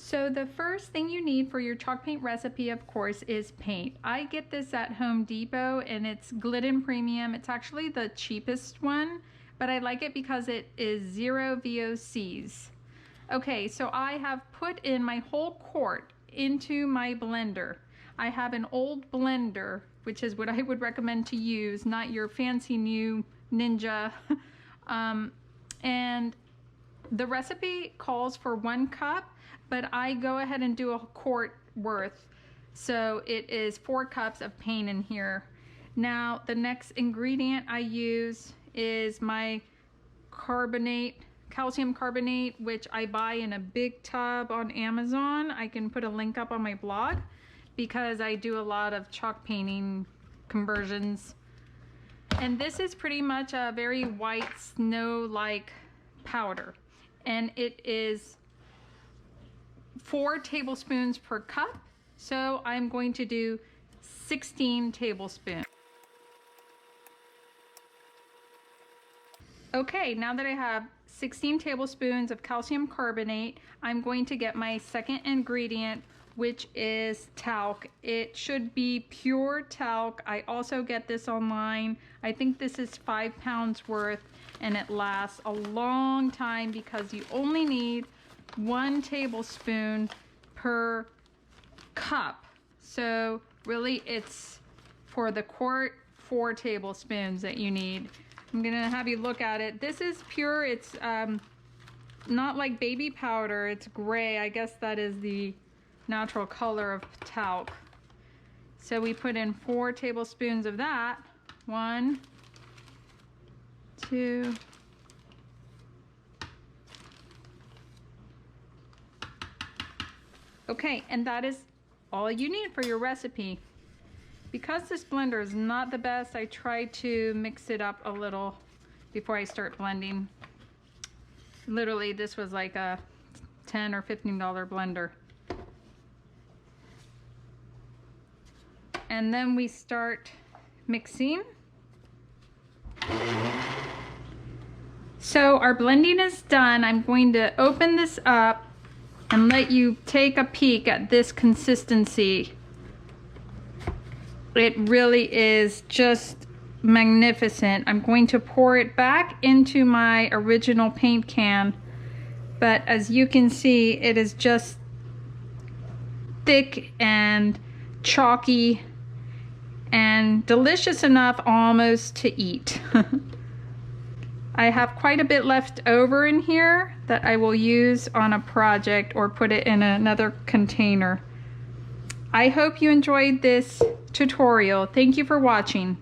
So the first thing you need for your chalk paint recipe, of course, is paint. I get this at Home Depot and it's Glidden Premium. It's actually the cheapest one, but I like it because it is 0 VOCs. Okay, so I have put in my whole quart into my blender. I have an old blender, which is what I would recommend to use, not your fancy new Ninja. And the recipe calls for 1 cup, but I go ahead and do a quart worth. So it is 4 cups of paint in here. Now, the next ingredient I use is my calcium carbonate, which I buy in a big tub on Amazon. I can put a link up on my blog because I do a lot of chalk painting conversions. And this is pretty much a very white snow-like powder. And it is 4 tablespoons per cup. So I'm going to do 16 tablespoons. Okay, now that I have 16 tablespoons of calcium carbonate, I'm going to get my second ingredient, which is talc. It should be pure talc. I also get this online. I think this is 5 pounds worth, and it lasts a long time because you only need 1 tablespoon per cup. So really it's for the quart 4 tablespoons that you need. I'm gonna have you look at it. This is pure. It's not like baby powder. It's gray. I guess that is the natural color of talc. So we put in 4 tablespoons of that. 1, 2, okay, and that is all you need for your recipe. Because this blender is not the best, I try to mix it up a little before I start blending. Literally, this was like a $10 or $15 blender. And then we start mixing. So our blending is done. I'm going to open this up and let you take a peek at this consistency. It really is just magnificent. I'm going to pour it back into my original paint can, but as you can see, it is just thick and chalky and delicious enough almost to eat. I have quite a bit left over in here that I will use on a project or put it in another container. I hope you enjoyed this tutorial. Thank you for watching.